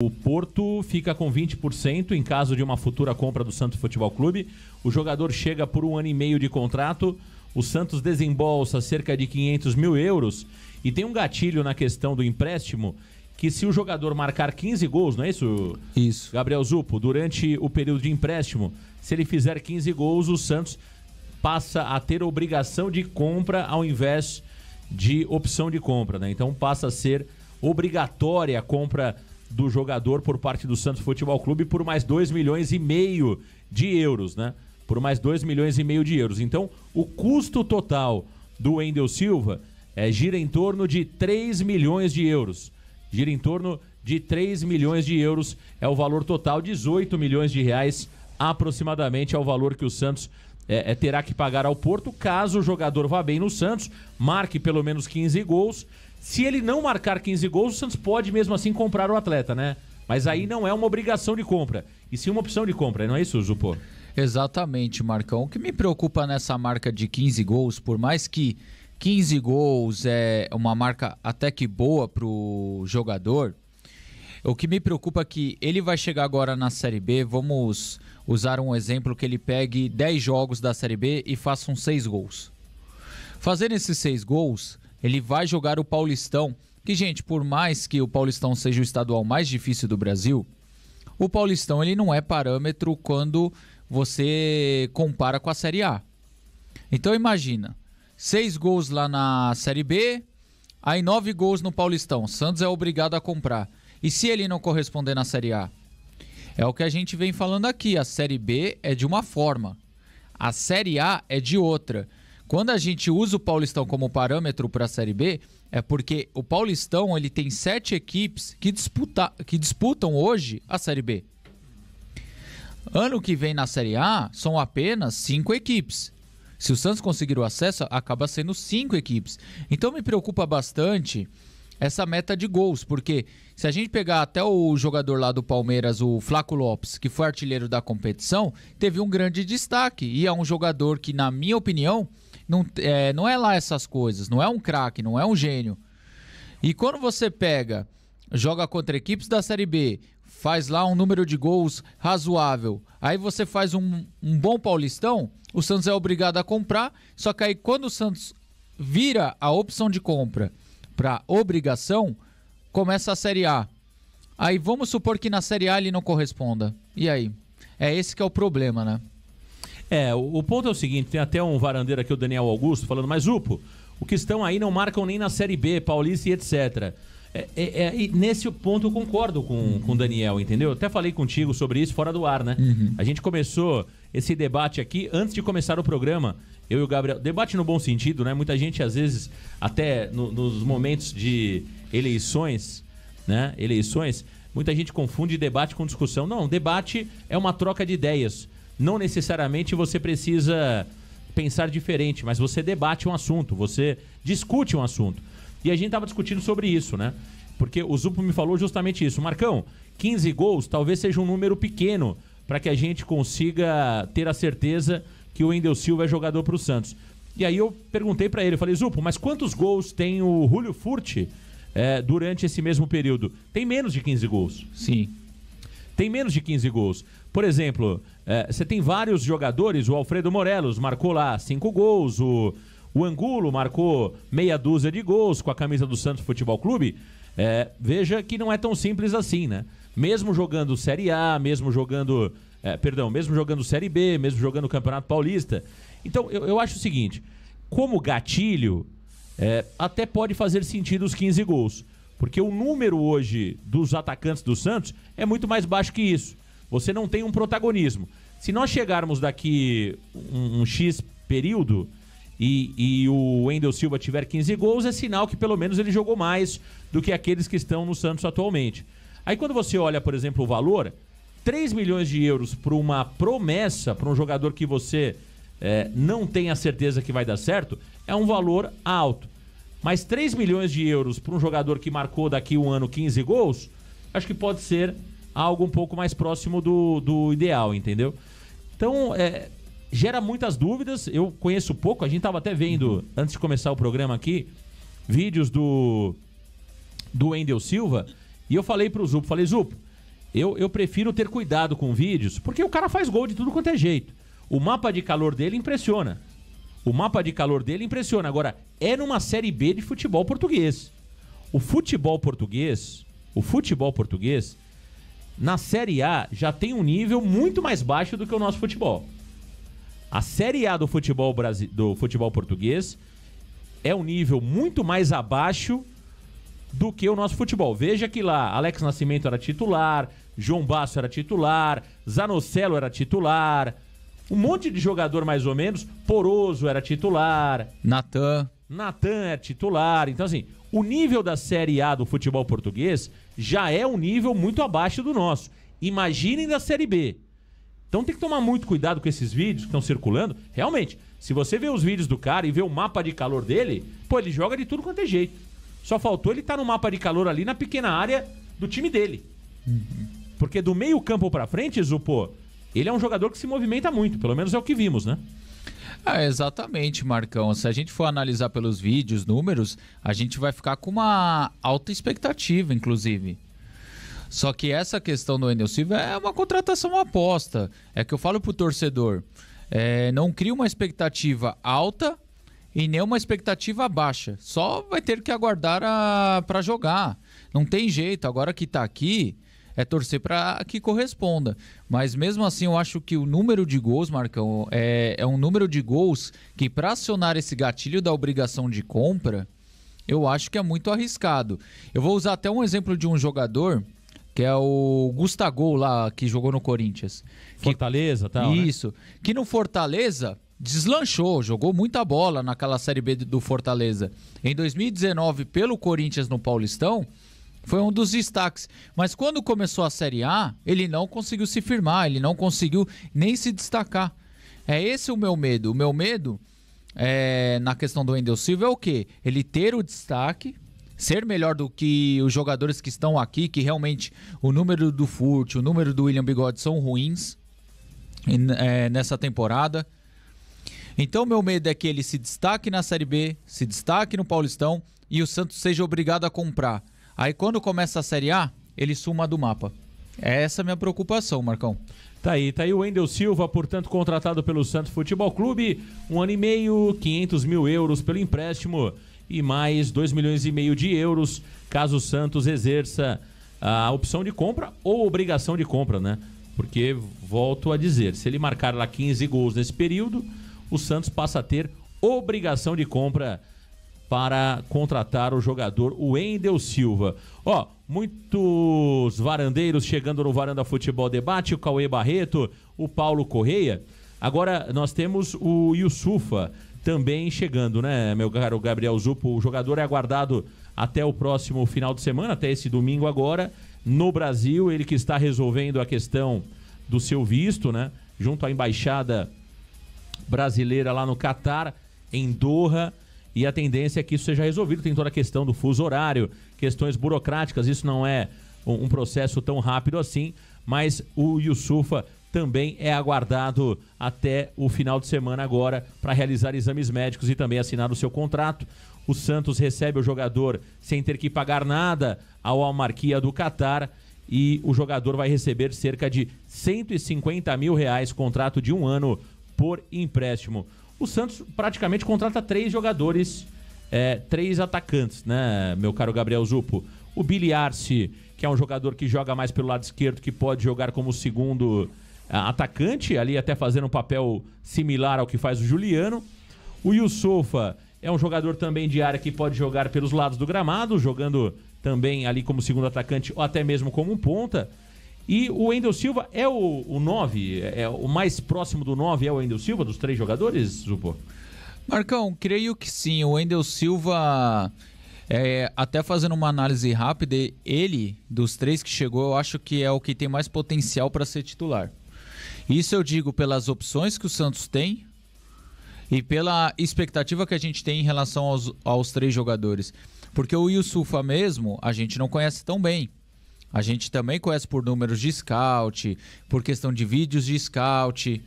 O Porto fica com 20% em caso de uma futura compra do Santos Futebol Clube. O jogador chega por 1 ano e meio de contrato. O Santos desembolsa cerca de 500 mil euros. E tem um gatilho na questão do empréstimo, que se o jogador marcar 15 gols, não é isso? Isso. Gabriel Zupo, durante o período de empréstimo, se ele fizer 15 gols, o Santos passa a ter obrigação de compra ao invés de opção de compra, né? Então passa a ser obrigatória a compra do jogador por parte do Santos Futebol Clube por mais 2,5 milhões de euros, né? Por mais 2,5 milhões de euros. Então, o custo total do Wendel Silva gira em torno de 3 milhões de euros. Gira em torno de 3 milhões de euros. É o valor total, 18 milhões de reais aproximadamente é o valor que o Santos terá que pagar ao Porto, caso o jogador vá bem no Santos, marque pelo menos 15 gols. Se ele não marcar 15 gols, o Santos pode mesmo assim comprar o atleta, né? Mas aí não é uma obrigação de compra, e sim uma opção de compra, não é isso, Zupô? Exatamente, Marcão. O que me preocupa nessa marca de 15 gols, por mais que 15 gols é uma marca até que boa pro jogador, o que me preocupa é que ele vai chegar agora na Série B, vamos usar um exemplo que ele pegue 10 jogos da Série B e faça uns 6 gols. Fazendo esses 6 gols, ele vai jogar o Paulistão, que, gente, por mais que o Paulistão seja o estadual mais difícil do Brasil, o Paulistão ele não é parâmetro quando você compara com a Série A. Então imagina, 6 gols lá na Série B, aí 9 gols no Paulistão. O Santos é obrigado a comprar. E se ele não corresponder na Série A? É o que a gente vem falando aqui. A Série B é de uma forma, a Série A é de outra. Quando a gente usa o Paulistão como parâmetro para a Série B, é porque o Paulistão ele tem 7 equipes que disputam hoje a Série B. Ano que vem na Série A, são apenas 5 equipes. Se o Santos conseguir o acesso, acaba sendo 5 equipes. Então me preocupa bastante essa meta de gols, porque se a gente pegar até o jogador lá do Palmeiras, o Flaco Lopes, que foi artilheiro da competição, teve um grande destaque. E é um jogador que, na minha opinião, não é lá essas coisas, não é um craque, não é um gênio. E quando você joga contra equipes da Série B, faz lá um número de gols razoável, aí você faz um bom Paulistão, o Santos é obrigado a comprar, só que aí quando o Santos vira a opção de compra para obrigação, começa a Série A. Aí vamos supor que na Série A ele não corresponda. E aí? É esse que é o problema, né? O ponto é o seguinte, tem até um varandeiro aqui, o Daniel Augusto, falando, mas Zupo, o que estão aí não marcam nem na Série B, Paulista e etc. E nesse ponto eu concordo com o Daniel, entendeu? Eu até falei contigo sobre isso fora do ar, né? Uhum. A gente começou esse debate aqui antes de começar o programa, eu e o Gabriel. Debate no bom sentido, né? Muita gente, às vezes, até nos momentos de eleições, né? Muita gente confunde debate com discussão. Não, debate é uma troca de ideias. Não necessariamente você precisa pensar diferente, mas você debate um assunto, você discute um assunto. E a gente estava discutindo sobre isso, né? Porque o Zupo me falou justamente isso. Marcão, 15 gols talvez seja um número pequeno para que a gente consiga ter a certeza que o Wendel Silva é jogador para o Santos. E aí eu perguntei para ele, eu falei, Zupo, mas quantos gols tem o Julio Furch durante esse mesmo período? Tem menos de 15 gols. Sim. Tem menos de 15 gols. Por exemplo, você tem vários jogadores, o Alfredo Morelos marcou lá 5 gols, o Angulo marcou meia dúzia de gols com a camisa do Santos Futebol Clube. Veja que não é tão simples assim, né? Mesmo jogando Série A, mesmo jogando Série B, mesmo jogando Campeonato Paulista. Então, eu acho o seguinte, como gatilho, até pode fazer sentido os 15 gols, porque o número hoje dos atacantes do Santos é muito mais baixo que isso. Você não tem um protagonismo. Se nós chegarmos daqui um X período e o Wendel Silva tiver 15 gols, é sinal que pelo menos ele jogou mais do que aqueles que estão no Santos atualmente. Aí quando você olha, por exemplo, o valor, 3 milhões de euros para uma promessa, para um jogador que você não tem a certeza que vai dar certo, é um valor alto. Mas 3 milhões de euros para um jogador que marcou daqui um ano 15 gols, acho que pode ser algo um pouco mais próximo do ideal, entendeu? Então, gera muitas dúvidas. Eu conheço pouco, a gente estava até vendo, antes de começar o programa aqui, vídeos do Wendel Silva, e eu falei pro Zupo, Eu prefiro ter cuidado com vídeos, porque o cara faz gol de tudo quanto é jeito. O mapa de calor dele impressiona. Agora, é numa Série B de futebol português. O futebol português, na Série A, já tem um nível muito mais baixo do que o nosso futebol. A Série A do futebol português é um nível muito mais abaixo do que o nosso futebol. Veja que lá, Alex Nascimento era titular, João Basso era titular, Zanocelo era titular, um monte de jogador mais ou menos, Poroso era titular, Natan era titular. Então assim, o nível da Série A do futebol português já é um nível muito abaixo do nosso. Imaginem da Série B. Então tem que tomar muito cuidado com esses vídeos que estão circulando. Realmente, se você vê os vídeos do cara e vê o mapa de calor dele, pô, ele joga de tudo quanto é jeito. Só faltou ele estar no mapa de calor ali na pequena área do time dele. Porque do meio campo pra frente, Zupo, ele é um jogador que se movimenta muito. Pelo menos é o que vimos, né? Exatamente, Marcão. Se a gente for analisar pelos vídeos, números, a gente vai ficar com uma alta expectativa, inclusive. Só que essa questão do Wendel Silva é uma contratação aposta. É que eu falo pro torcedor, não cria uma expectativa alta e nem uma expectativa baixa. Só vai ter que aguardar para jogar. Não tem jeito. Agora que tá aqui, é torcer para que corresponda. Mas mesmo assim, eu acho que o número de gols, Marcão, é um número de gols que, para acionar esse gatilho da obrigação de compra, eu acho que é muito arriscado. Eu vou usar até um exemplo de um jogador, que é o Gustavo lá, que jogou no Corinthians. Fortaleza, tal, Isso. Né? Que no Fortaleza deslanchou, jogou muita bola naquela Série B do Fortaleza. Em 2019, pelo Corinthians no Paulistão, foi um dos destaques. Mas quando começou a Série A, ele não conseguiu se firmar, ele não conseguiu nem se destacar. É esse o meu medo. O meu medo, na questão do Wendel Silva, é o quê? Ele ter o destaque, ser melhor do que os jogadores que estão aqui, que realmente o número do Furt, o número do William Bigode são ruins nessa temporada. Então, meu medo é que ele se destaque na Série B, se destaque no Paulistão e o Santos seja obrigado a comprar. Aí, quando começa a Série A, ele suma do mapa. Essa é a minha preocupação, Marcão. Tá aí o Wendel Silva, portanto, contratado pelo Santos Futebol Clube. 1 ano e meio, 500 mil euros pelo empréstimo e mais 2,5 milhões de euros, caso o Santos exerça a opção de compra ou obrigação de compra, né? Porque, volto a dizer, se ele marcar lá 15 gols nesse período, o Santos passa a ter obrigação de compra para contratar o jogador Wendel Silva. Muitos varandeiros chegando no Varanda Futebol Debate, o Cauê Barreto, o Paulo Correia. Agora nós temos o Yusufa também chegando, né, meu caro Gabriel Zupo? O jogador é aguardado até o próximo final de semana, até esse domingo agora, no Brasil. Ele que está resolvendo a questão do seu visto, né, junto à embaixada brasileira lá no Catar, em Doha, e a tendência é que isso seja resolvido. Tem toda a questão do fuso horário, questões burocráticas, isso não é um processo tão rápido assim, mas o Yusufa também é aguardado até o final de semana agora para realizar exames médicos e também assinar o seu contrato. O Santos recebe o jogador sem ter que pagar nada ao Al-Marquia do Catar e o jogador vai receber cerca de R$150 mil, contrato de 1 ano por empréstimo. O Santos praticamente contrata 3 jogadores, 3 atacantes, né, meu caro Gabriel Zupo? O Billy Arce, que é um jogador que joga mais pelo lado esquerdo, que pode jogar como segundo atacante, ali até fazendo um papel similar ao que faz o Juliano. O Yusufa é um jogador também de área que pode jogar pelos lados do gramado, jogando também ali como segundo atacante ou até mesmo como um ponta. E o Wendel Silva é o 9, o mais próximo do 9 é o Wendel Silva, dos 3 jogadores, Zupo? Marcão, creio que sim. O Wendel Silva, até fazendo uma análise rápida, ele, dos 3 que chegou, eu acho que é o que tem mais potencial para ser titular. Isso eu digo pelas opções que o Santos tem e pela expectativa que a gente tem em relação aos 3 jogadores. Porque o Yusufa mesmo, a gente não conhece tão bem. A gente também conhece por números de scout, por questão de vídeos de scout.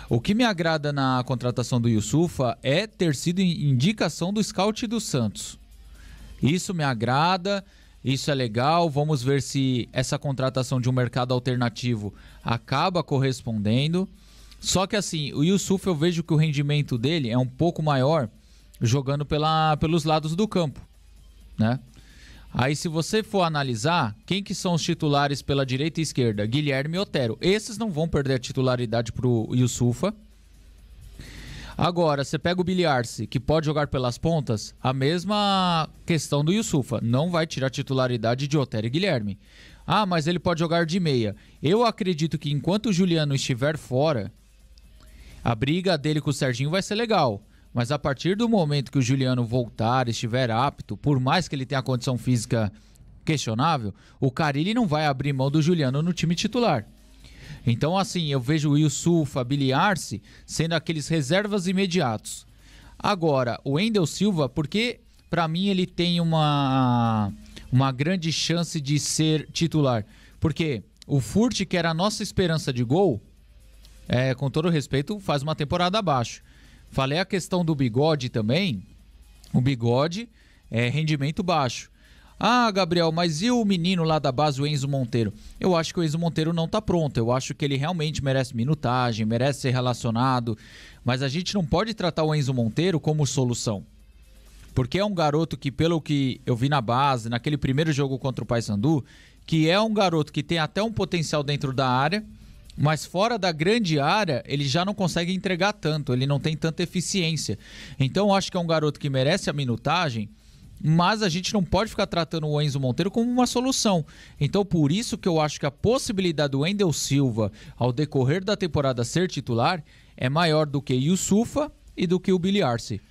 O que me agrada na contratação do Yusufa é ter sido indicação do scout do Santos. Isso me agrada, Isso é legal, vamos ver se essa contratação de um mercado alternativo acaba correspondendo. Só que assim, o Yusuf, eu vejo que o rendimento dele é um pouco maior jogando pelos lados do campo, né? Aí se você for analisar, quem que são os titulares pela direita e esquerda? Guilherme e Otero. Esses não vão perder a titularidade pro Yusufa. Agora, você pega o Billy Arce, que pode jogar pelas pontas, a mesma questão do Yusufa. Não vai tirar a titularidade de Otero e Guilherme. Ah, mas ele pode jogar de meia. Eu acredito que enquanto o Juliano estiver fora, a briga dele com o Serginho vai ser legal. Mas a partir do momento que o Juliano voltar, estiver apto, por mais que ele tenha a condição física questionável, o Carille não vai abrir mão do Juliano no time titular. Então, assim, eu vejo o Yusufa, Billy Arce sendo aqueles reservas imediatos. Agora, o Wendel Silva, porque para mim ele tem uma grande chance de ser titular. Porque o Furt, que era a nossa esperança de gol, com todo respeito, faz uma temporada abaixo. Falei a questão do Bigode também. O Bigode é rendimento baixo. Ah, Gabriel, mas e o menino lá da base, o Enzo Monteiro? Eu acho que o Enzo Monteiro não tá pronto. Eu acho que ele realmente merece minutagem, merece ser relacionado. Mas a gente não pode tratar o Enzo Monteiro como solução. Porque é um garoto que, pelo que eu vi na base, naquele primeiro jogo contra o Paysandu, que é um garoto que tem até um potencial dentro da área, mas fora da grande área, ele já não consegue entregar tanto, ele não tem tanta eficiência. Então eu acho que é um garoto que merece a minutagem, mas a gente não pode ficar tratando o Enzo Monteiro como uma solução. Então por isso que eu acho que a possibilidade do Wendel Silva, ao decorrer da temporada, ser titular, é maior do que Yusufa e do que o Billy Arce.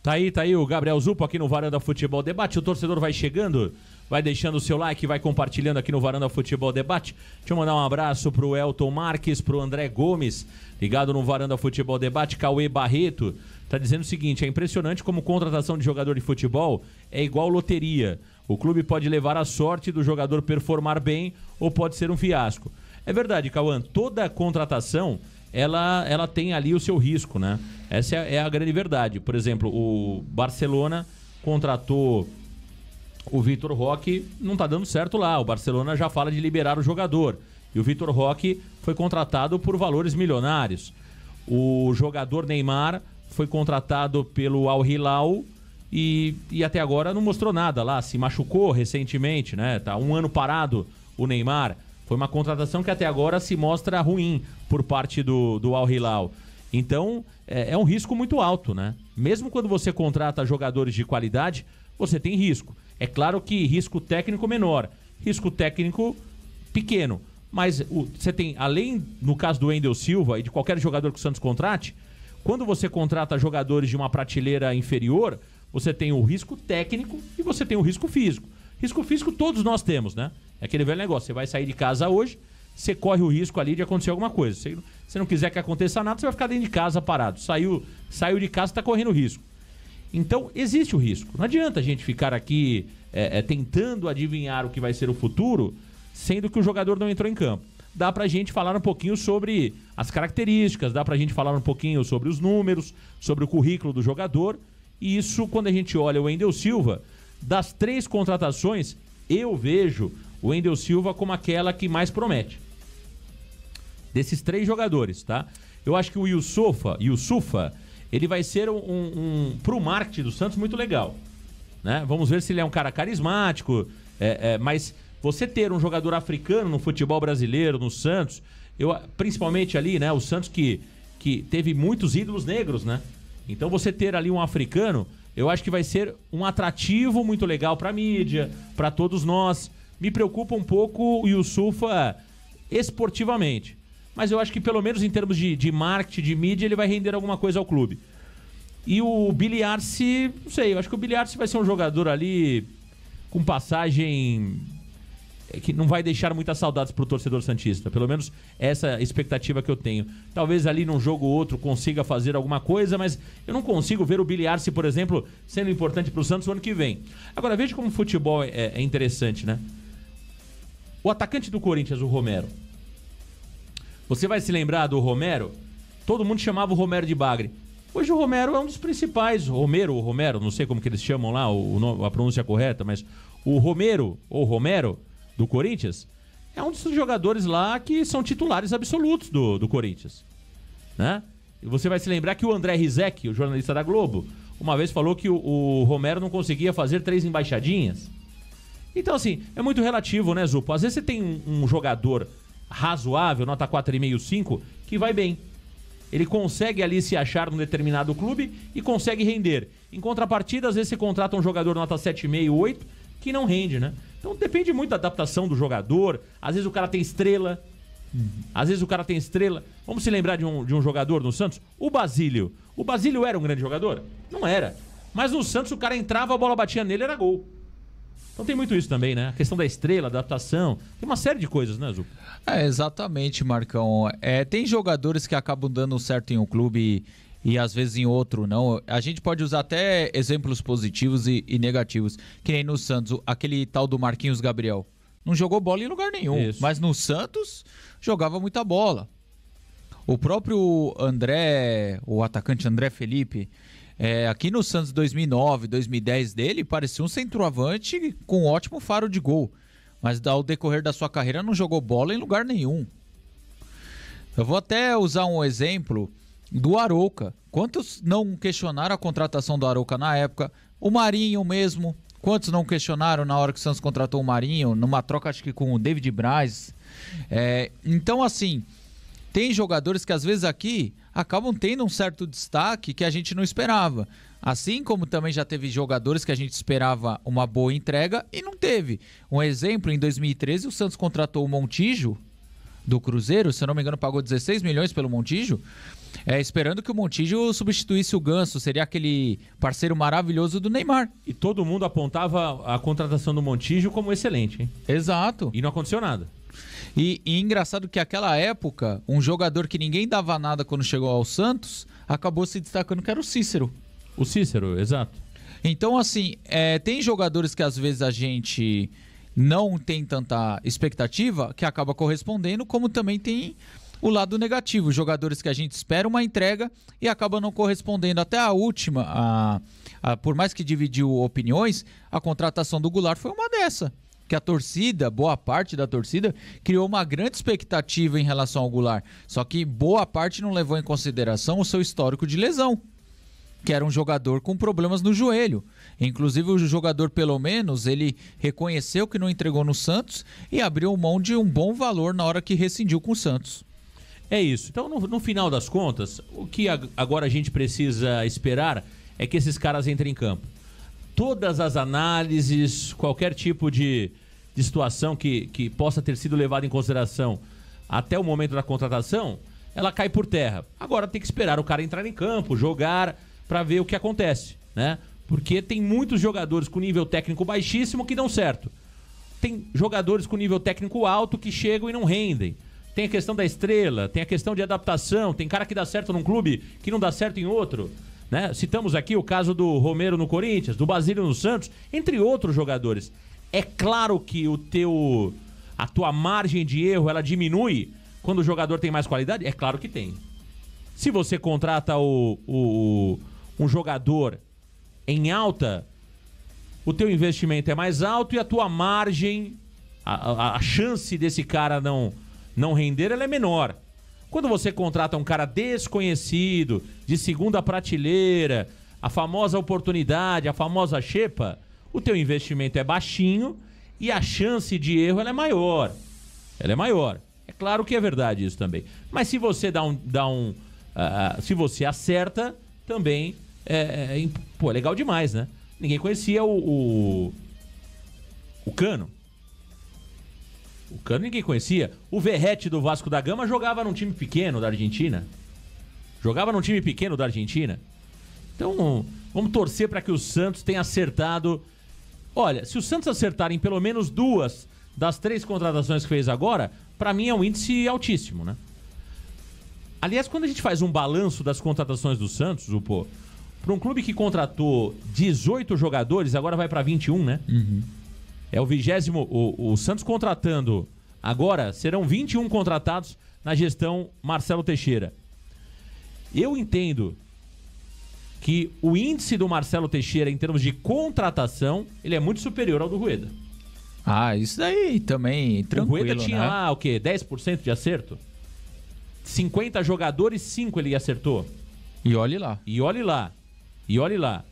Tá aí o Gabriel Zupo aqui no Varanda Futebol Debate. O torcedor vai chegando, vai deixando o seu like, vai compartilhando aqui no Varanda Futebol Debate. Deixa eu mandar um abraço pro Elton Marques, pro André Gomes, ligado no Varanda Futebol Debate. Cauê Barreto tá dizendo o seguinte: é impressionante como contratação de jogador de futebol é igual loteria. O clube pode levar a sorte do jogador performar bem ou pode ser um fiasco. É verdade, Cauã, toda contratação ela tem ali o seu risco, né? Essa é a grande verdade. Por exemplo, o Barcelona contratou o Vitor Roque, não tá dando certo lá. O Barcelona já fala de liberar o jogador. E o Vitor Roque foi contratado por valores milionários. O jogador Neymar foi contratado pelo Al Hilal e até agora não mostrou nada lá. Se machucou recentemente, né? Tá um ano parado o Neymar. Foi uma contratação que até agora se mostra ruim por parte do Al Hilal. Então, é um risco muito alto, né? Mesmo quando você contrata jogadores de qualidade, você tem risco. É claro que risco técnico menor, risco técnico pequeno. Mas você tem, além, no caso do Wendel Silva e de qualquer jogador que o Santos contrate, quando você contrata jogadores de uma prateleira inferior, você tem o risco técnico e você tem o risco físico. Risco físico todos nós temos, né? É aquele velho negócio, você vai sair de casa hoje, você corre o risco ali de acontecer alguma coisa. Se você não quiser que aconteça nada, você vai ficar dentro de casa parado. Saiu de casa, está correndo risco. Então, existe o risco. Não adianta a gente ficar aqui tentando adivinhar o que vai ser o futuro, sendo que o jogador não entrou em campo. Dá pra gente falar um pouquinho sobre as características, dá pra gente falar um pouquinho sobre os números, sobre o currículo do jogador. E isso, quando a gente olha o Wendel Silva, das 3 contratações, eu vejo o Wendel Silva como aquela que mais promete. Desses 3 jogadores, tá? Eu acho que o Yusufa, ele vai ser pro marketing do Santos muito legal, né? Vamos ver se ele é um cara carismático, mas você ter um jogador africano no futebol brasileiro, no Santos, principalmente ali, né? O Santos que teve muitos ídolos negros, né? Então você ter ali um africano, eu acho que vai ser um atrativo muito legal pra mídia, pra todos nós. Me preocupa um pouco o Yusufa esportivamente. Mas eu acho que pelo menos em termos de marketing, de mídia, ele vai render alguma coisa ao clube. E o Billy Arce, não sei, eu acho que o Billy Arce vai ser um jogador ali com passagem que não vai deixar muitas saudades pro torcedor santista. Pelo menos essa expectativa que eu tenho. Talvez ali num jogo ou outro consiga fazer alguma coisa, mas eu não consigo ver o Billy Arce, por exemplo, sendo importante pro Santos no ano que vem. Agora, veja como o futebol é interessante, né? O atacante do Corinthians, o Romero. Você vai se lembrar do Romero? Todo mundo chamava o Romero de Bagre. Hoje o Romero é um dos principais. Romero, não sei como que eles chamam lá, a pronúncia correta, mas O Romero, ou Romero, do Corinthians, é um dos jogadores lá que são titulares absolutos do Corinthians, né? E você vai se lembrar que o André Rizek, o jornalista da Globo, uma vez falou que o Romero não conseguia fazer 3 embaixadinhas. Então, assim, é muito relativo, né, Zupo? Às vezes você tem um jogador razoável, nota 4,5, 5, que vai bem. Ele consegue ali se achar num determinado clube e consegue render. Em contrapartida, às vezes você contrata um jogador nota 7,5, 8, que não rende, né? Então depende muito da adaptação do jogador. Às vezes o cara tem estrela. Vamos se lembrar de um jogador no Santos? O Basílio. O Basílio era um grande jogador? Não era. Mas no Santos o cara entrava, a bola batia nele, era gol. Então tem muito isso também, né? A questão da estrela, adaptação. Tem uma série de coisas, né, Zupo? Exatamente, Marcão. Tem jogadores que acabam dando certo em um clube e às vezes em outro não. A gente pode usar até exemplos positivos e negativos. Que nem no Santos, aquele tal do Marquinhos Gabriel. Não jogou bola em lugar nenhum. Isso. Mas no Santos jogava muita bola. O próprio André, o atacante André Felipe, aqui no Santos 2009, 2010 dele, parecia um centroavante com um ótimo faro de gol. Mas ao decorrer da sua carreira não jogou bola em lugar nenhum. Eu vou até usar um exemplo do Arouca. Quantos não questionaram a contratação do Arouca na época? O Marinho mesmo. Quantos não questionaram na hora que o Santos contratou o Marinho? Numa troca, acho que com o David Braz. Então, assim, tem jogadores que às vezes aqui acabam tendo um certo destaque que a gente não esperava. Assim como também já teve jogadores que a gente esperava uma boa entrega e não teve. Um exemplo, em 2013 o Santos contratou o Montijo do Cruzeiro, se eu não me engano pagou 16 milhões pelo Montijo, esperando que o Montijo substituísse o Ganso, seria aquele parceiro maravilhoso do Neymar. E todo mundo apontava a contratação do Montijo como excelente, hein? Exato. E não aconteceu nada. E engraçado que naquela época, um jogador que ninguém dava nada quando chegou ao Santos, acabou se destacando, que era o Cícero. O Cícero, exato. Então, assim, tem jogadores que às vezes a gente não tem tanta expectativa, que acaba correspondendo, como também tem o lado negativo. Jogadores que a gente espera uma entrega e acaba não correspondendo. Até a última, por mais que dividiu opiniões, a contratação do Goulart foi uma dessa. Que a torcida, boa parte da torcida, criou uma grande expectativa em relação ao Goulart. Só que boa parte não levou em consideração o seu histórico de lesão, que era um jogador com problemas no joelho. Inclusive o jogador, pelo menos, ele reconheceu que não entregou no Santos e abriu mão de um bom valor na hora que rescindiu com o Santos. É isso. Então, no final das contas, o que agora a gente precisa esperar é que esses caras entrem em campo. Todas as análises, qualquer tipo de situação que possa ter sido levada em consideração até o momento da contratação, ela cai por terra. Agora tem que esperar o cara entrar em campo, jogar, para ver o que acontece, né? Porque tem muitos jogadores com nível técnico baixíssimo que dão certo. Tem jogadores com nível técnico alto que chegam e não rendem. Tem a questão da estrela, tem a questão de adaptação, tem cara que dá certo num clube que não dá certo em outro, né? Citamos aqui o caso do Romero no Corinthians, do Basílio no Santos, entre outros jogadores. É claro que a tua margem de erro ela diminui quando o jogador tem mais qualidade? É claro que tem. Se você contrata um jogador em alta, o teu investimento é mais alto e a tua margem, a chance desse cara não render, ela é menor. Quando você contrata um cara desconhecido, de segunda prateleira, a famosa oportunidade, a famosa xepa, o teu investimento é baixinho e a chance de erro ela é maior. Ela é maior. É claro que é verdade isso também. Mas se você se você acerta, também é legal demais, né? Ninguém conhecia o Cano. O Cano ninguém conhecia. O Verratti do Vasco da Gama jogava num time pequeno da Argentina. Então, vamos torcer para que o Santos tenha acertado. Olha, se o Santos acertar em pelo menos 2 das 3 contratações que fez agora, para mim é um índice altíssimo, né? Aliás, quando a gente faz um balanço das contratações do Santos, para um clube que contratou 18 jogadores, agora vai para 21, né? Uhum. É o 20º, o Santos contratando agora, serão 21 contratados na gestão Marcelo Teixeira. Eu entendo que o índice do Marcelo Teixeira em termos de contratação, ele é muito superior ao do Rueda. Ah, isso daí também, tranquilo, O Rueda tinha né? lá, o quê? 10% de acerto? 50 jogadores, 5 ele acertou. E olhe lá. E olhe lá.